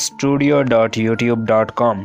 studio.youtube.com.